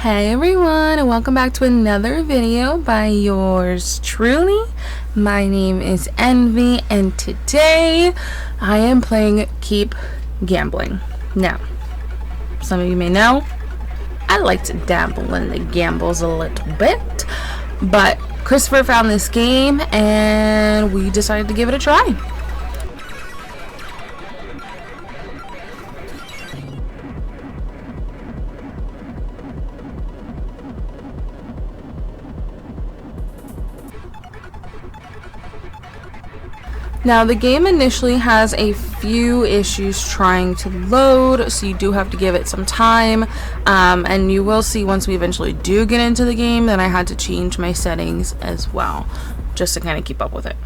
Hey everyone, and welcome back to another video by yours truly. My name is Envy, and today I am playing Keep Gambling. Now, some of you may know I like to dabble in the gambles a little bit, but Christopher found this game and we decided to give it a try. Now, the game initially has a few issues trying to load, so you do have to give it some time, and you will see once we eventually do get into the game that I had to change my settings as well, just to kind of keep up with it.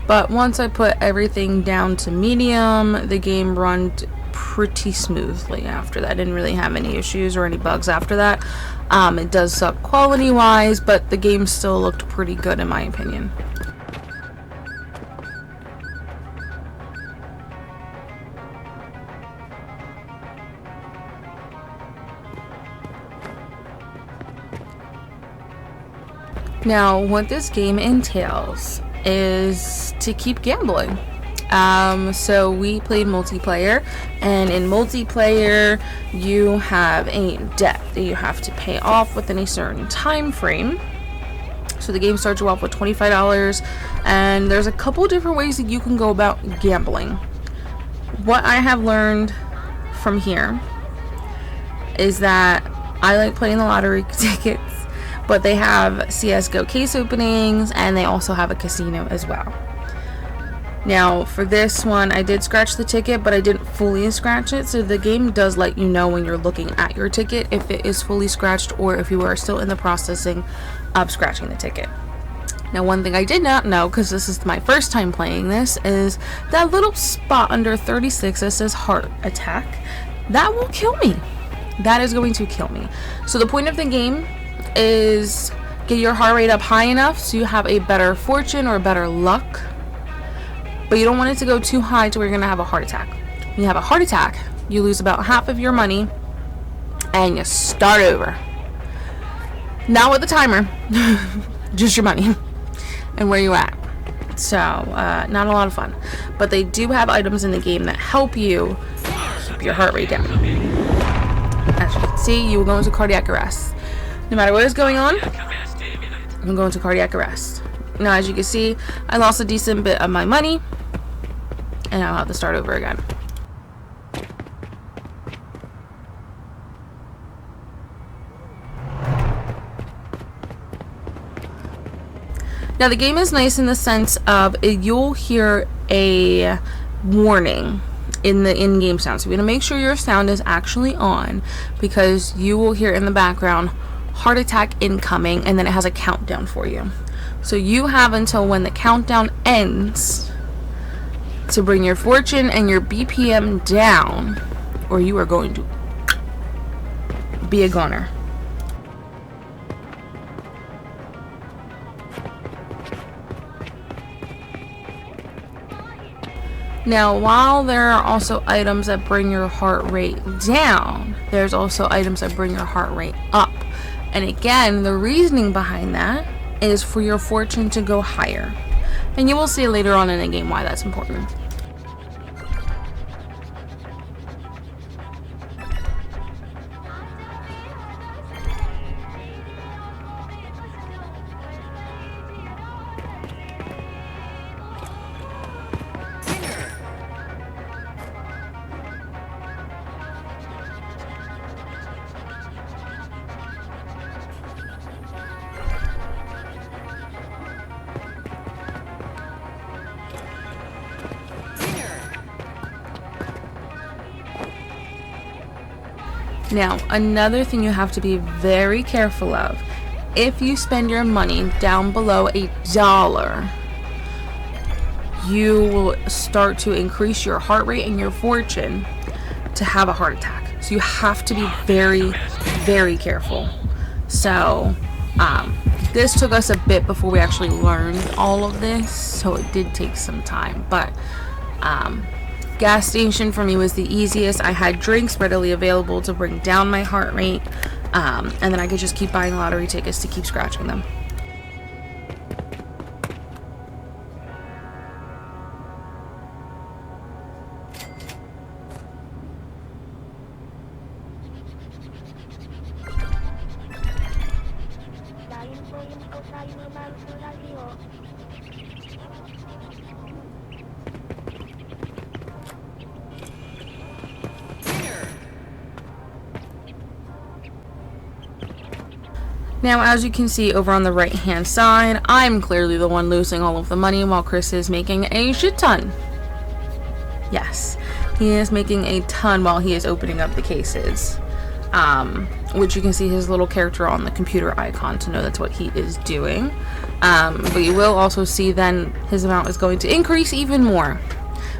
But once I put everything down to medium, the game ran pretty smoothly after that. I didn't really have any issues or any bugs after that. It does suck quality wise, but the game still looked pretty good in my opinion. Now, what this game entails is to keep gambling. So we played multiplayer, and in multiplayer you have a debt that you have to pay off within a certain time frame. So the game starts you off with $25, and there's a couple different ways that you can go about gambling. What I have learned from here is that I like playing the lottery tickets, but they have CSGO case openings, and they also have a casino as well. Now, for this one, I did scratch the ticket, but I didn't fully scratch it, so the game does let you know when you're looking at your ticket if it is fully scratched or if you are still in the processing of scratching the ticket. Now, one thing I did not know, because this is my first time playing this, is that little spot under 36 that says heart attack. That will kill me. That is going to kill me. So the point of the game is get your heart rate up high enough so you have a better fortune or better luck, but you don't want it to go too high to where you're gonna have a heart attack. When you have a heart attack, you lose about half of your money and you start over. Not with the timer, just your money and where you at. So not a lot of fun, but they do have items in the game that help you keep your heart rate down. As you can see, you will go into cardiac arrest. No matter what is going on, I'm going to cardiac arrest. Now, as you can see, I lost a decent bit of my money, and I'll have to start over again. Now, the game is nice in the sense of you'll hear a warning in the in-game sound. So you're going to make sure your sound is actually on, because you will hear in the background heart attack incoming, and then it has a countdown for you. So you have until when the countdown ends to bring your fortune and your BPM down, or you are going to be a goner. Now, while there are also items that bring your heart rate down, there's also items that bring your heart rate up. And again, the reasoning behind that is for your fortune to go higher. And you will see later on in the game why that's important. Now, another thing you have to be very careful of, if you spend your money down below $1, you will start to increase your heart rate and your fortune to have a heart attack. So you have to be very, very careful. So this took us a bit before we actually learned all of this, so it did take some time. But gas station for me was the easiest. I had drinks readily available to bring down my heart rate, and then I could just keep buying lottery tickets to keep scratching them. Now, as you can see over on the right hand side, I'm clearly the one losing all of the money while Chris is making a shit ton. Yes, he is making a ton while he is opening up the cases, which you can see his little character on the computer icon to know that's what he is doing. But you will also see then his amount is going to increase even more,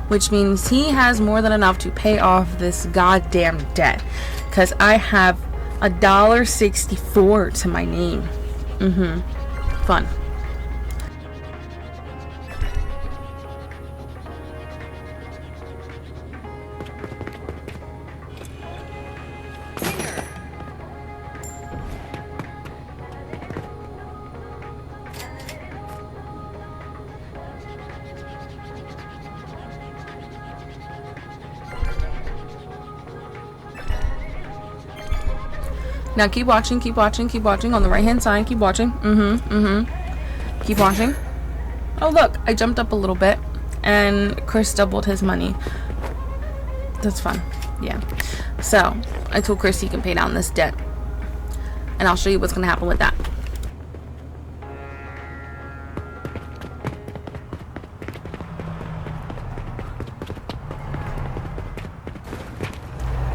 which means he has more than enough to pay off this goddamn debt, because I have $1.64 to my name. Fun. Now keep watching, keep watching, keep watching on the right hand side, keep watching. Keep watching. Oh look, I jumped up a little bit and Chris doubled his money. That's fun. Yeah. So I told Chris he can pay down this debt, and I'll show you what's gonna happen with that.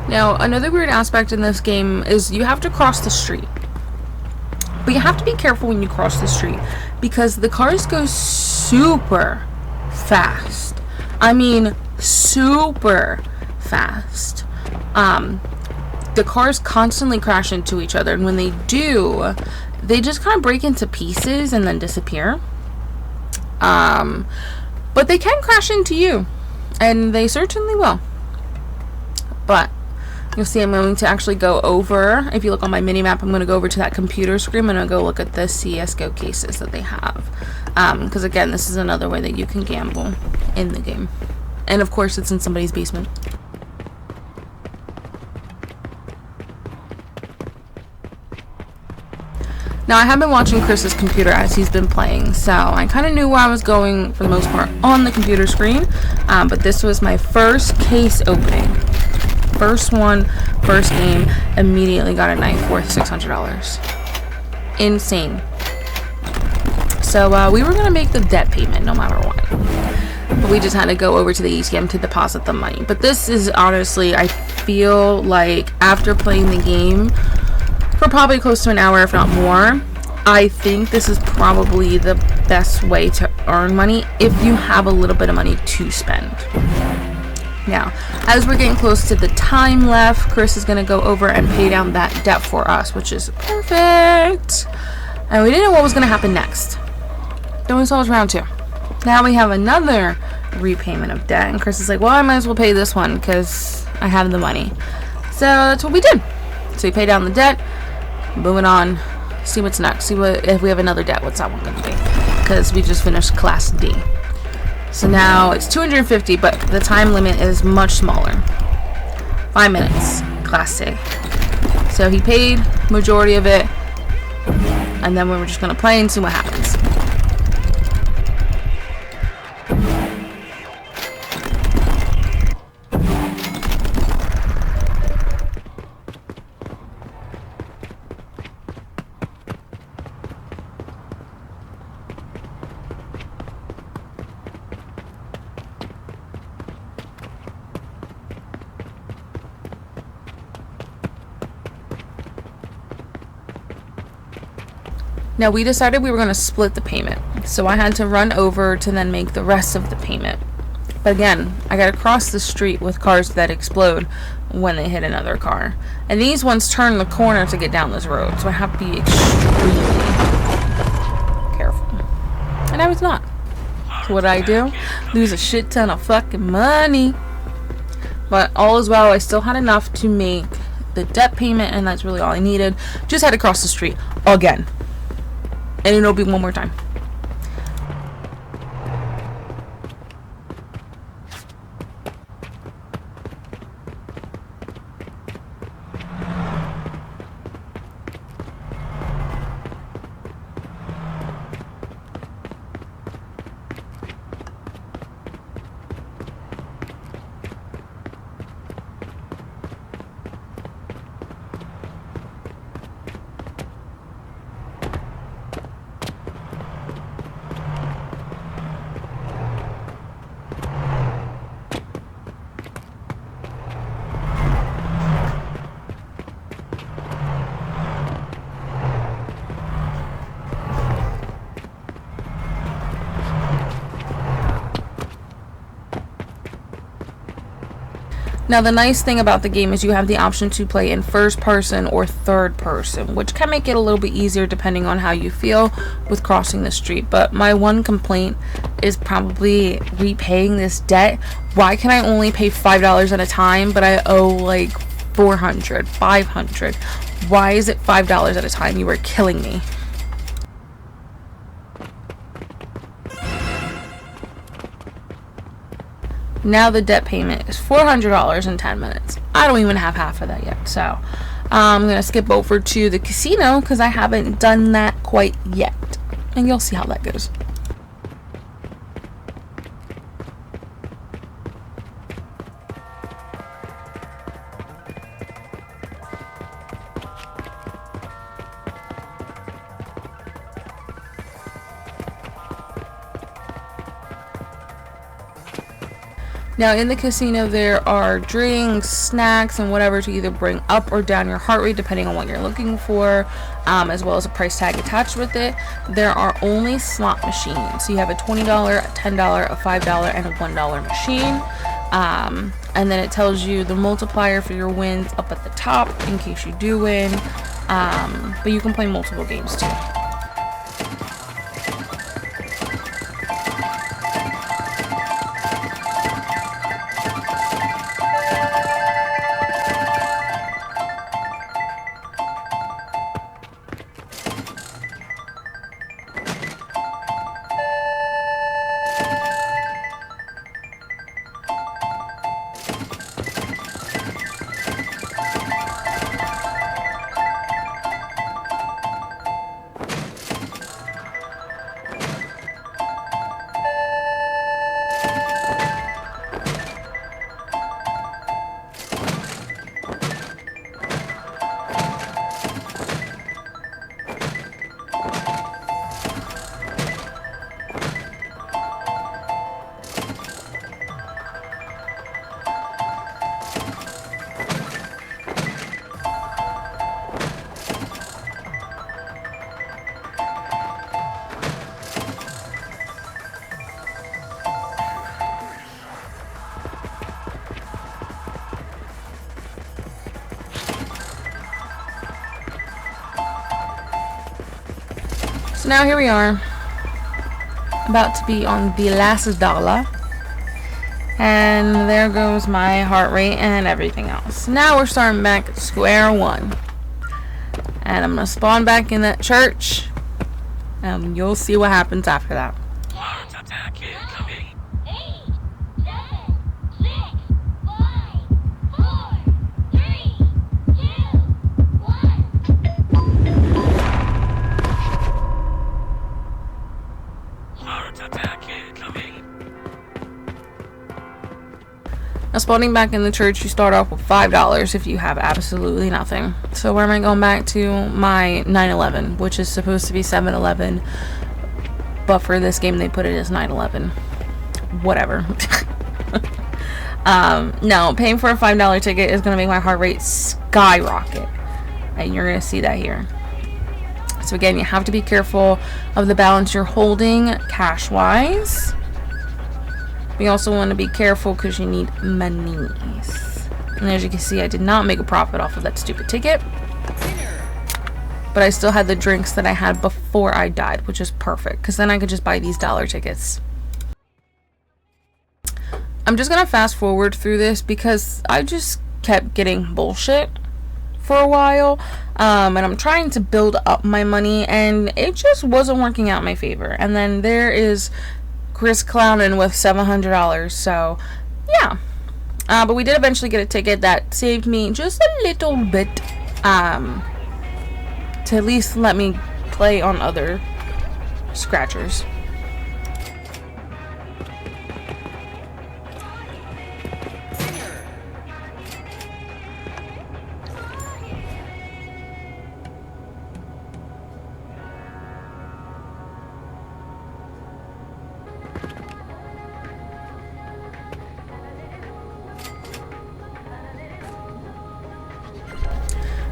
Now, another weird aspect in this game is you have to cross the street. But you have to be careful when you cross the street, because the cars go super fast. I mean, super fast. The cars constantly crash into each other, and when they do, they just kind of break into pieces and then disappear. But they can crash into you, and they certainly will. But you'll see I'm going to actually go over, if you look on my mini map, I'm going to go over to that computer screen. I'm going to go look at the CSGO cases that they have. Because again, this is another way that you can gamble in the game. And of course, it's in somebody's basement. Now, I have been watching Chris's computer as he's been playing, so I kind of knew where I was going for the most part on the computer screen. But this was my first case opening. First one, first game, immediately got a knife worth $600. Insane. So we were going to make the debt payment no matter what. But we just had to go over to the ATM to deposit the money. But this is honestly, I feel like after playing the game for probably close to an hour, if not more, I think this is probably the best way to earn money if you have a little bit of money to spend. Now, as we're getting close to the time left, Chris is going to go over and pay down that debt for us, which is perfect. And we didn't know what was going to happen next. Then we saw it was round 2. Now we have another repayment of debt, and Chris is like, well, I might as well pay this one because I have the money. So that's what we did. So we paid down the debt, moving on, see what's next, see what if we have another debt, what's that one going to be, because we just finished Class D. So now it's 250, but the time limit is much smaller. 5 minutes, Class C. So he paid majority of it, and then we're just gonna play and see what happens. Now we decided we were going to split the payment, so I had to run over to then make the rest of the payment. But again, I gotta cross the street with cars that explode when they hit another car. And these ones turn the corner to get down this road, so I have to be extremely careful. And I was not. So what did I do? Lose a shit ton of fucking money. But all is well. I still had enough to make the debt payment, and that's really all I needed. Just had to cross the street again. And it'll be one more time. Now the nice thing about the game is you have the option to play in first person or third person, which can make it a little bit easier depending on how you feel with crossing the street. But my one complaint is probably repaying this debt. Why can I only pay $5 at a time, but I owe like $400, $500? Why is it $5 at a time? You are killing me. Now the debt payment is $400 in 10 minutes. I don't even have half of that yet. So I'm going to skip over to the casino because I haven't done that quite yet. And you'll see how that goes. Now in the casino there are drinks, snacks, and whatever to either bring up or down your heart rate depending on what you're looking for, as well as a price tag attached with it. There are only slot machines. So you have a $20, a $10, a $5, and a $1 machine. And then it tells you the multiplier for your wins up at the top in case you do win. But you can play multiple games too. So now here we are, about to be on the last dollar, and there goes my heart rate and everything else. Now we're starting back at square one, and I'm gonna spawn back in that church, and you'll see what happens after that. Now spawning back in the church, you start off with $5 if you have absolutely nothing. So where am I going back to? My 911, which is supposed to be 7-Eleven, but for this game they put it as 911. Whatever. No, paying for a $5 ticket is going to make my heart rate skyrocket. And you're going to see that here. So again, you have to be careful of the balance you're holding cash-wise. We also want to be careful because you need monies. And as you can see, I did not make a profit off of that stupid ticket. But I still had the drinks that I had before I died, which is perfect, because then I could just buy these dollar tickets. I'm just gonna fast forward through this because I just kept getting bullshit for a while, and I'm trying to build up my money, and it just wasn't working out in my favor. And then there is Chris clowning with $700, so yeah. But we did eventually get a ticket that saved me just a little bit, to at least let me play on other scratchers.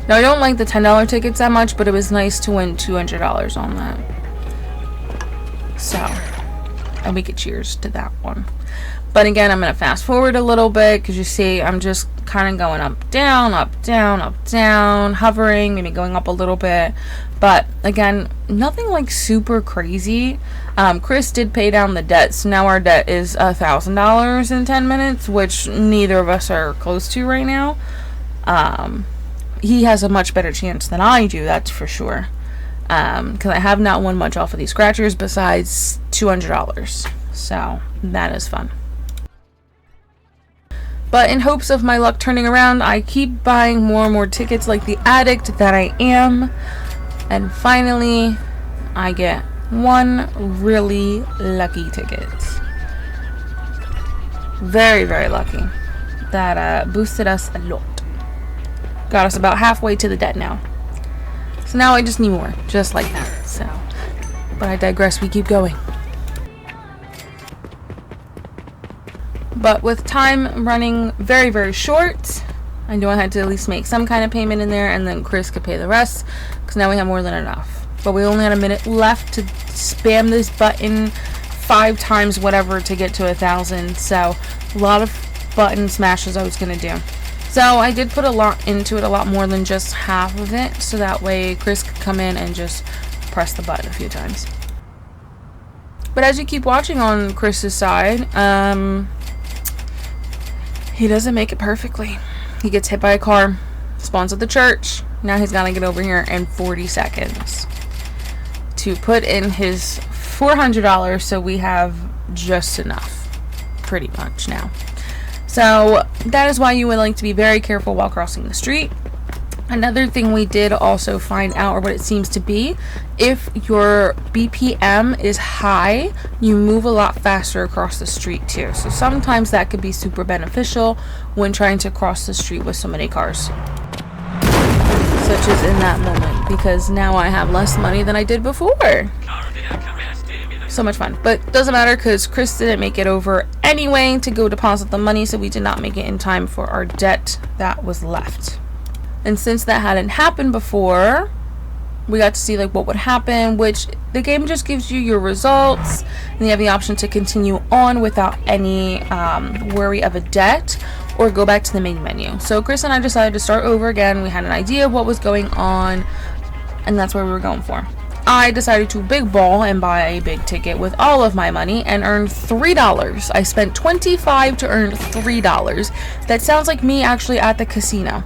Now, I don't like the $10 tickets that much, but it was nice to win $200 on that. So, and we could cheers to that one. But again, I'm going to fast forward a little bit because you see I'm just kind of going up, down, up, down, up, down, hovering, maybe going up a little bit. But again, nothing like super crazy. Chris did pay down the debt, so now our debt is $1,000 in 10 minutes, which neither of us are close to right now. He has a much better chance than I do, that's for sure. Because I have not won much off of these scratchers besides $200. So that is fun. But in hopes of my luck turning around, I keep buying more and more tickets like the addict that I am. And finally, I get one really lucky ticket. Very, very lucky. That boosted us a lot. Got us about halfway to the debt now. So now I just need more, just like that. So, but I digress, we keep going. But with time running very, very short, I knew I had to at least make some kind of payment in there, and then Chris could pay the rest, because now we have more than enough. But we only had a minute left to spam this button 5 times whatever to get to 1,000. So a lot of button smashes I was going to do. So I did put a lot into it, a lot more than just half of it, so that way Chris could come in and just press the button a few times. But as you keep watching on Chris's side, he doesn't make it perfectly. He gets hit by a car, spawns at the church. Now he's got to get over here in 40 seconds to put in his $400, so we have just enough, pretty much now. So that is why you would like to be very careful while crossing the street. Another thing we did also find out, or what it seems to be, if your BPM is high, you move a lot faster across the street too. So sometimes that could be super beneficial when trying to cross the street with so many cars. Such as in that moment, because now I have less money than I did before. So much fun. But doesn't matter because Chris didn't make it over anyway to go deposit the money, so we did not make it in time for our debt that was left. And since that hadn't happened before, we got to see like what would happen, which the game just gives you your results, and you have the option to continue on without any worry of a debt, or go back to the main menu. So Chris and I decided to start over again. We had an idea of what was going on, and that's where we were going for. I decided to big ball and buy a big ticket with all of my money and earned $3. I spent $25 to earn $3. That sounds like me actually at the casino.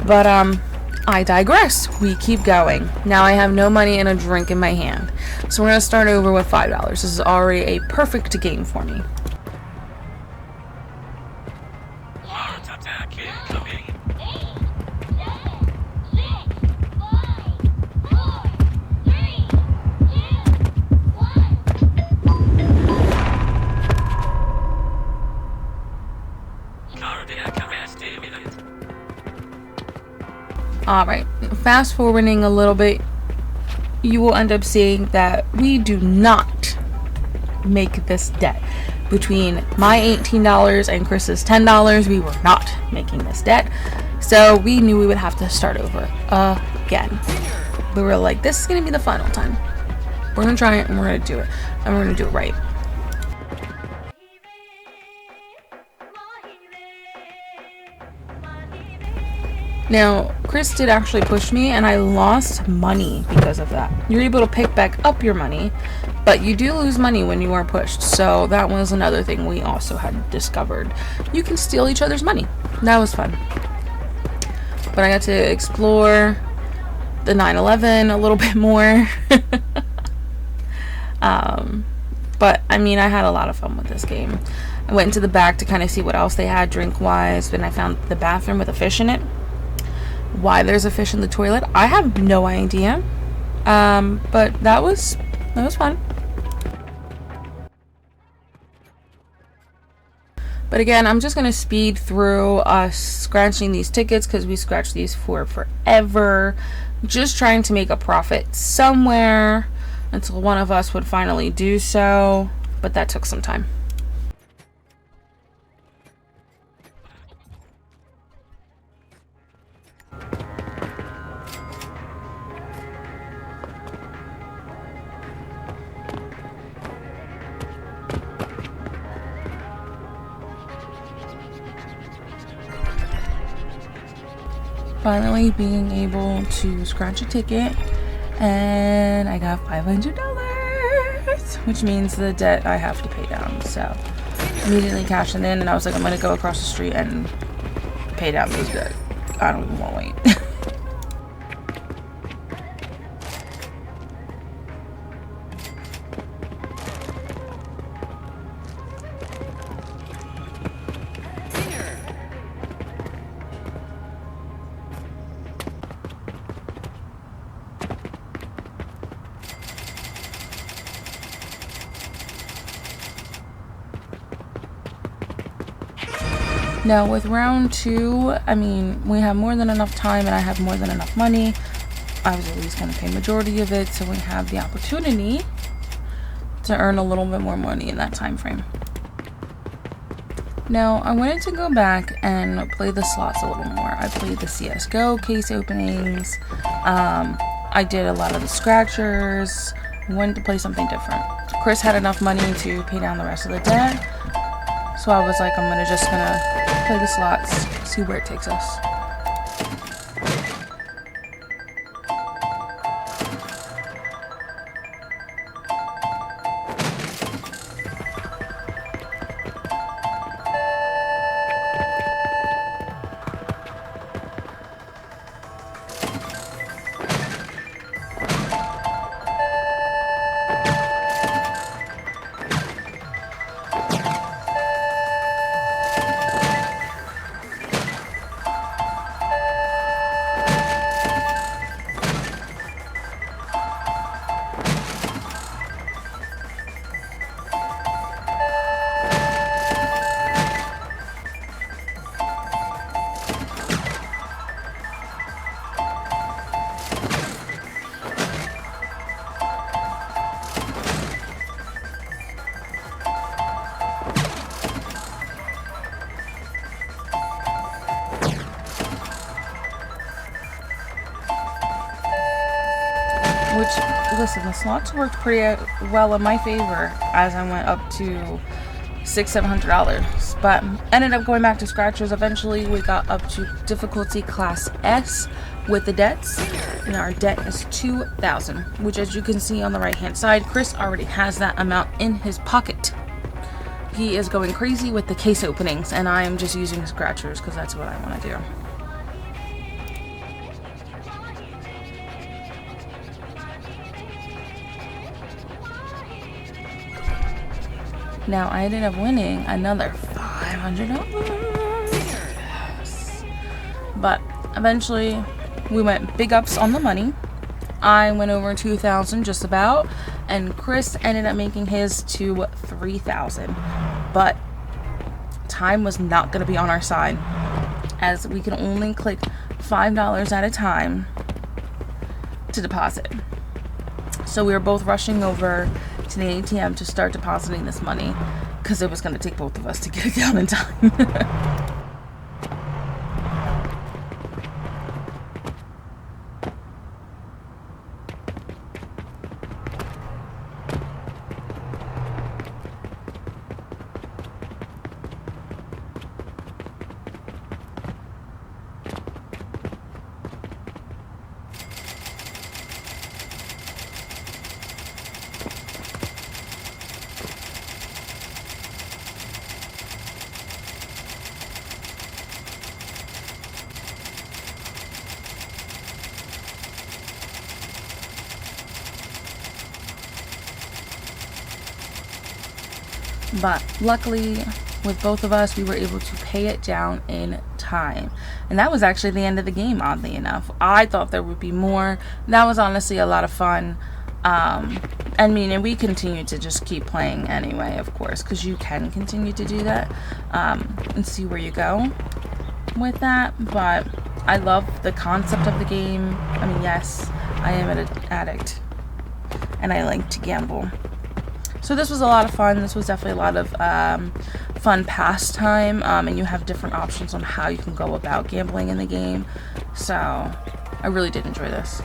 But I digress. We keep going. Now I have no money and a drink in my hand. So we're going to start over with $5. This is already a perfect game for me. Alright, fast forwarding a little bit, you will end up seeing that we do not make this debt. Between my $18 and Chris's $10, we were not making this debt. So we knew we would have to start over again. We were like, this is going to be the final time. We're going to try it and we're going to do it. And we're going to do it right. Now, Chris did actually push me, and I lost money because of that. You're able to pick back up your money, but you do lose money when you are pushed. So that was another thing we also had discovered. You can steal each other's money. That was fun. But I got to explore the 9/11 a little bit more. But I mean, I had a lot of fun with this game. I went into the back to kind of see what else they had drink wise, and I found the bathroom with a fish in it. Why there's a fish in the toilet, I have no idea. But that was fun. But again, I'm just gonna speed through us scratching these tickets because we scratched these for forever, just trying to make a profit somewhere until one of us would finally do so, but that took some time. Finally being able to scratch a ticket, and I got $500, which means the debt I have to pay down. So immediately cashed it in, and I was like, I'm gonna go across the street and pay down this debt. I don't even want to wait. Now with round 2, I mean, we have more than enough time and I have more than enough money. I was at least going to pay majority of it, so we have the opportunity to earn a little bit more money in that time frame. Now I wanted to go back and play the slots a little more. I played the CSGO case openings. I did a lot of the scratchers. Wanted to play something different. Chris had enough money to pay down the rest of the debt, so I was like, I'm just gonna play the slots, see where it takes us. Which, listen, the slots worked pretty well in my favor as I went up to $600-700, but ended up going back to scratchers. Eventually we got up to difficulty class S with the debts, and our debt is $2,000, which, as you can see on the right hand side, Chris already has that amount in his pocket. He is going crazy with the case openings, and I am just using scratchers because that's what I want to do. Now I ended up winning another $500. Yes. But eventually we went big ups on the money. I went over 2,000 just about, and Chris ended up making his to 3,000. But time was not going to be on our side, as we can only click $5 at a time to deposit. So we were both rushing over to the ATM to start depositing this money because it was going to take both of us to get it down in time. But luckily, with both of us, we were able to pay it down in time. And that was actually the end of the game, oddly enough. I thought there would be more. That was honestly a lot of fun. And we continue to just keep playing anyway, of course, because you can continue to do that and see where you go with that. But I love the concept of the game. I mean, yes, I am an addict and I like to gamble. So this was a lot of fun. This was definitely a lot of fun pastime, and you have different options on how you can go about gambling in the game. So I really did enjoy this.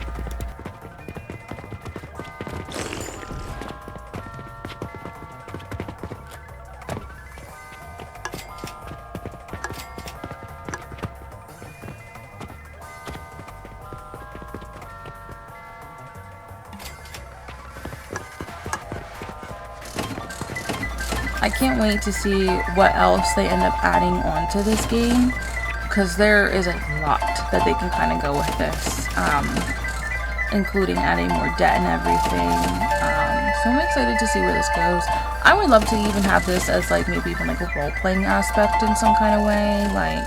I can't wait to see what else they end up adding onto this game, because there is a lot that they can kind of go with this, including adding more debt and everything. So I'm excited to see where this goes. I would love to even have this as like maybe even like a role-playing aspect in some kind of way. Like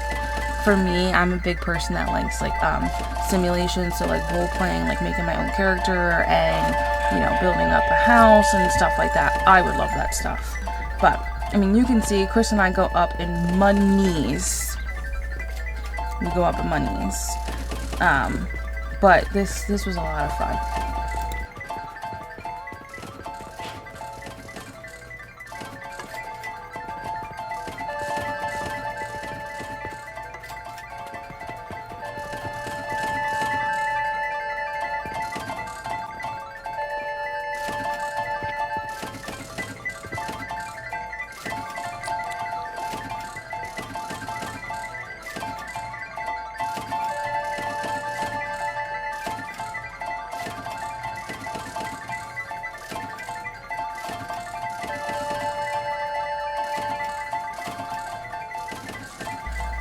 for me, I'm a big person that likes like simulations, so like role-playing, like making my own character and, you know, building up a house and stuff like that. I would love that stuff. But, I mean, you can see Chris and I go up in monies. We go up in monies. But this was a lot of fun.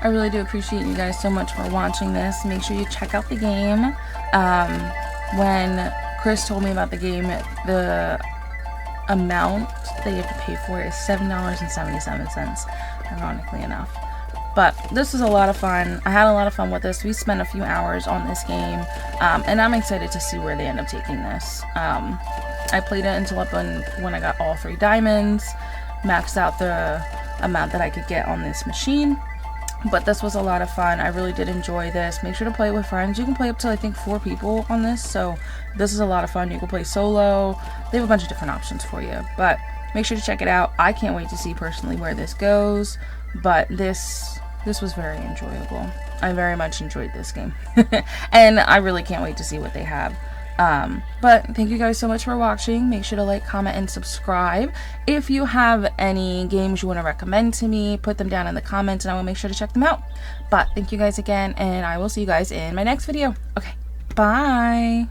I really do appreciate you guys so much for watching this. Make sure you check out the game. When Chris told me about the game, the amount that you have to pay for it is $7.77, ironically enough. But this was a lot of fun. I had a lot of fun with this. We spent a few hours on this game, and I'm excited to see where they end up taking this. I played it until up when I got all 3 diamonds, maxed out the amount that I could get on this machine. But this was a lot of fun. I really did enjoy this. Make sure to play it with friends. You can play up to I think 4 people on this, so this is a lot of fun. You can play solo. They have a bunch of different options for you, but make sure to check it out. I can't wait to see personally where this goes, but this was very enjoyable. I very much enjoyed this game. And I really can't wait to see what they have. But thank you guys so much for watching. Make sure to like, comment, and subscribe. If you have any games you want to recommend to me, put them down in the comments and I will make sure to check them out. But thank you guys again, and I will see you guys in my next video. Okay, bye.